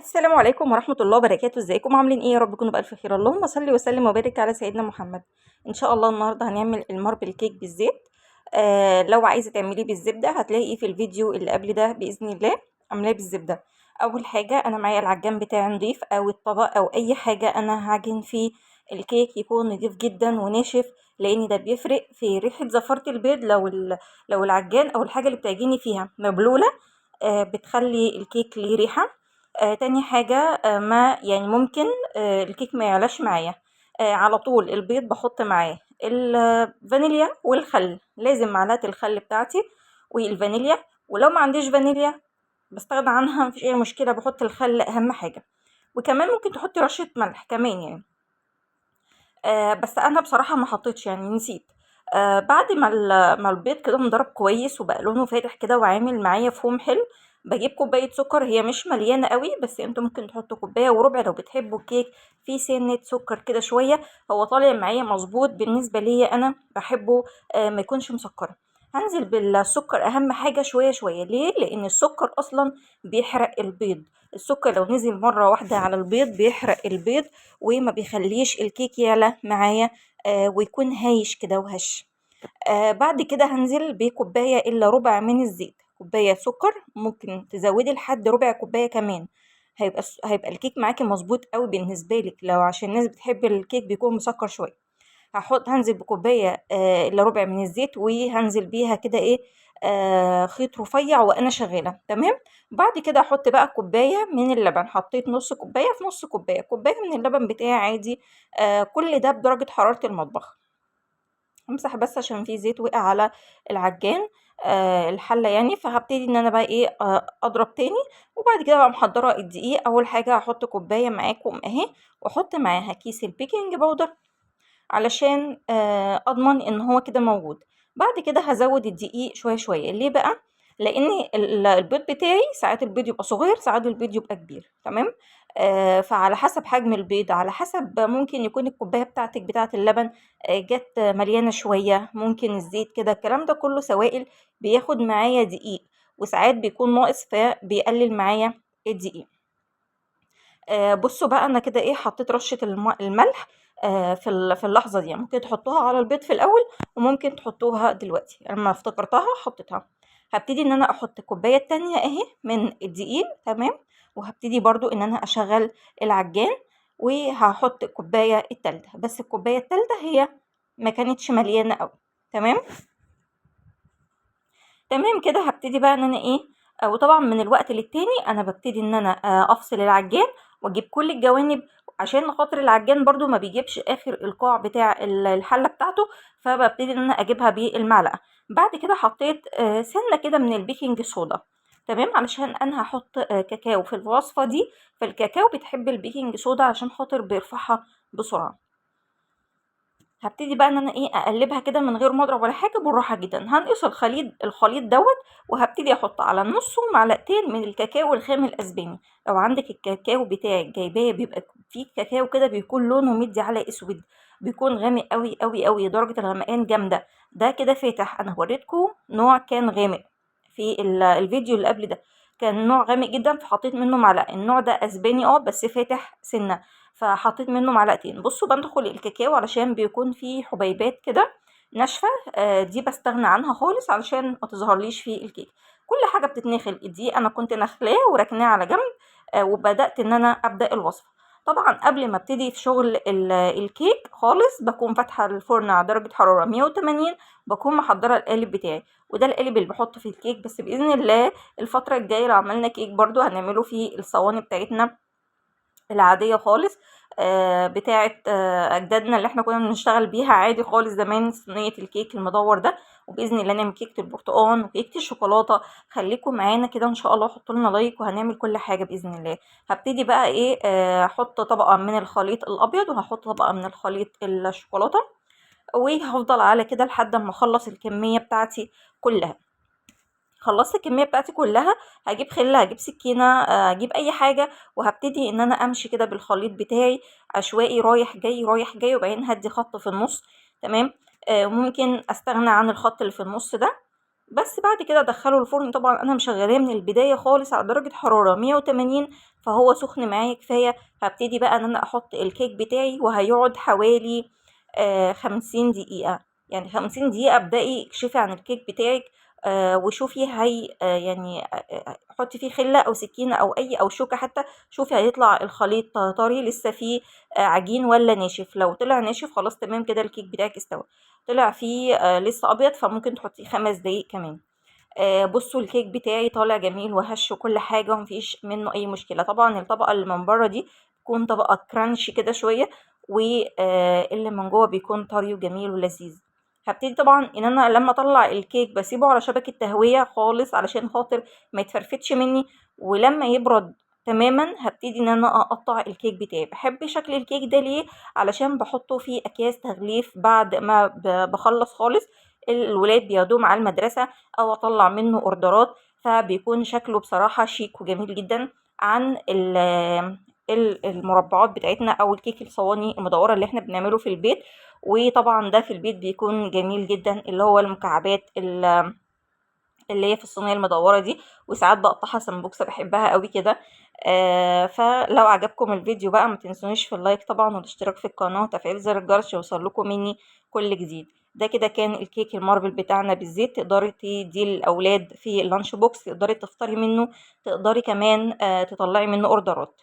السلام عليكم ورحمة الله وبركاته. ازيكم عاملين ايه؟ يا رب تكونوا بألف خير. اللهم صل وسلم وبارك على سيدنا محمد. ان شاء الله النهارده هنعمل الماربل كيك بالزيت. لو عايزة تعمليه بالزبدة هتلاقي في الفيديو اللي قبل ده بإذن الله عاملاه بالزبدة. اول حاجة انا معايا العجان بتاعي نضيف او الطبق او اي حاجة انا هعجن فيه الكيك يكون نضيف جدا وناشف، لان ده بيفرق في ريحة زفارة البيض. لو العجان او الحاجة اللي بتعجني فيها مبلولة بتخلي الكيك ليه ريحة. تاني حاجة ما يعني ممكن الكيك ما يعلاش معايا. على طول البيض بحط معاه الفانيليا والخل، لازم معلقة الخل بتاعتي والفانيليا، ولو ما عنديش فانيليا بستغنى عنها مفيش اي مشكلة، بحط الخل اهم حاجة. وكمان ممكن تحطي رشة ملح كمان يعني. بس انا بصراحة ما حطيتش يعني نسيت. بعد ما البيض كده انضرب كويس وبقى لونه فاتح كده وعامل معايا فوم حلو، بجيب كوباية سكر، هي مش مليانة قوي بس انتوا ممكن تحطوا كوباية وربع لو بتحبوا الكيك فيه سنة سكر كده شوية. هو طالع معايا مظبوط بالنسبة ليا، انا بحبه ما يكونش مسكر. هنزل بالسكر اهم حاجة شوية شوية. ليه؟ لان السكر اصلا بيحرق البيض. السكر لو نزل مرة واحدة على البيض بيحرق البيض وما بيخليش الكيك يعلى معايا ويكون هايش كده وهش. بعد كده هنزل بكوباية إلا ربع من الزيت، كوباية سكر ممكن تزودي لحد ربع كوباية كمان. هيبقى الكيك معاكي مظبوط قوي بالنسبة لك، لو عشان الناس بتحب الكيك بيكون مسكر شوية. هنزل بكوباية إلا ربع من الزيت، وهنزل بيها كده ايه خيط رفيع وانا شغالة تمام. بعد كده احط بقى كوباية من اللبن، حطيت نص كوباية في نص كوباية، كوباية من اللبن بتاعي عادي. كل ده بدرجة حرارة المطبخ. امسح بس عشان في زيت وقع على العجان الحلة يعني، فهبتدي ان انا بقى ايه اضرب تاني. وبعد كده بقى محضرة الدقيق. اول حاجة هحط كوباية معاكم اهي، واحط معاها كيس البيكنج باودر علشان اضمن ان هو كده موجود. بعد كده هزود الدقيق شويه شويه. ليه بقى؟ لان البيض بتاعي ساعات البيض يبقى صغير ساعات البيض يبقى كبير تمام. فعلى حسب حجم البيض، على حسب ممكن يكون الكوبايه بتاعتك بتاعه اللبن جت مليانه شويه، ممكن الزيت كده، الكلام ده كله سوائل بياخد معايا دقيق، وساعات بيكون ناقص فبيقلل معايا الدقيق. بصوا بقى انا كده ايه حطيت رشة الملح في اللحظة دي. ممكن تحطوها على البيض في الاول وممكن تحطوها دلوقتي، لما افتكرتها حطيتها. هبتدي ان انا احط الكوباية التانية اهي من الدقيق تمام، وهبتدي برضو ان انا اشغل العجان، وهحط الكوباية التالتة، بس الكوباية التالتة هي ما كانتش مليانة قوي تمام. تمام كده هبتدي بقى ان انا ايه وطبعا من الوقت للتاني انا ببتدي ان انا افصل العجان واجيب كل الجوانب، عشان خاطر العجان برضو ما بيجيبش اخر القاع بتاع الحله بتاعته، فببتدي ان انا اجيبها بالمعلقه. بعد كده حطيت سنه كده من البيكنج صودا تمام، علشان انا هحط كاكاو في الوصفه دي، فالكاكاو بتحب البيكنج صودا عشان خاطر بيرفعها بسرعه. هبتدي بقى ان انا ايه اقلبها كده من غير مضرب ولا حاجه، بالراحه جدا. هنقص الخليط دوت، وهبتدي احط على نصه معلقتين من الكاكاو الخام الاسباني. لو عندك الكاكاو بتاعك جايباه بيبقى فيه كاكاو كده بيكون لونه مدي على اسود، بيكون غامق قوي قوي قوي، درجه الغمقان جامده. ده كده فاتح، انا وريتكم نوع كان غامق في الفيديو اللي قبل ده، كان نوع غامق جدا فحطيت منه معلقه. النوع ده اسباني بس فاتح سنه، فحطيت منه معلقتين. بصوا بدخل الكاكاو علشان بيكون فيه حبيبات كده ناشفه، دي بستغنى عنها خالص علشان ما تظهرليش في الكيك. كل حاجه بتتنخل، دي انا كنت نخلاه وركناه على جنب. وبدات ان انا ابدا الوصفه. طبعا قبل ما ابتدي في شغل الكيك خالص بكون فاتحه الفرن على درجه حراره 180، بكون محضره القالب بتاعي، وده القالب اللي بحط فيه الكيك. بس باذن الله الفتره الجايه لو عملنا كيك برضو هنعمله في الصواني بتاعتنا العادية خالص، بتاعة أجدادنا اللي احنا كنا بنشتغل بيها عادي خالص زمان، صينية الكيك المدور ده. وبإذن الله نعمل كيكة البرتقال وكيكة الشوكولاتة. خليكم معانا كده إن شاء الله، حطوا لنا لايك وهنعمل كل حاجة بإذن الله. هبتدي بقى إيه أحط طبقة من الخليط الأبيض وهحط طبقة من الخليط الشوكولاتة، وهفضل على كده لحد ما أخلص الكمية بتاعتي كلها. خلصت الكميه بتاعتي كلها، هجيب خله، هجيب سكينه، هجيب اي حاجه، وهبتدي ان انا امشي كده بالخليط بتاعي عشوائي رايح جاي رايح جاي، وبعدين هدي خط في النص تمام. ممكن استغنى عن الخط اللي في النص ده بس بعد كده ادخله الفرن. طبعا انا مشغلاه من البدايه خالص على درجه حراره 180، فهو سخن معايا كفايه. هبتدي بقى ان انا احط الكيك بتاعي، وهيقعد حوالي 50 دقيقه. يعني 50 دقيقه ابدأي اكشفي عن الكيك بتاعك، وشوفي هي يعني حطي فيه خله او سكينه او او شوكه حتى، شوفي هيطلع الخليط طري لسه فيه عجين ولا ناشف. لو طلع ناشف خلاص تمام كده الكيك بتاعك استوى. طلع فيه لسه ابيض، فممكن تحطيه 5 دقايق كمان. بصوا الكيك بتاعي طالع جميل وهش وكل حاجة، ومفيش منه اي مشكلة. طبعا الطبقة اللي من بره دي تكون طبقة كرانشي كده شوية، واللي من جوه بيكون طري وجميل ولذيذ. هبتدي طبعا ان انا لما اطلع الكيك بسيبه على شبكة تهوية خالص علشان خاطر ما يتفرفتش مني. ولما يبرد تماما هبتدي ان انا اقطع الكيك بتاعي. بحب شكل الكيك ده ليه؟ علشان بحطه في اكياس تغليف بعد ما بخلص خالص. الولاد بياخدوه مع المدرسة او اطلع منه اوردرات، فبيكون شكله بصراحة شيك وجميل جدا عن المربعات بتاعتنا او الكيك الصواني المدورة اللي احنا بنعمله في البيت. وطبعا ده في البيت بيكون جميل جدا، اللي هو المكعبات اللي هي في الصينية المدورة دي. وساعات بقطعها سمبوكسة بحبها قوي كده. فلو عجبكم الفيديو بقى ما تنسونيش في اللايك طبعا والاشتراك في القناة وتفعيل زر الجرس يوصل لكم مني كل جديد. ده كده كان الكيك الماربل بتاعنا بالزيت. تقدري تدي الاولاد في اللانش بوكس، تقدري تفطري منه، تقدري كمان تطلعي منه اوردرات.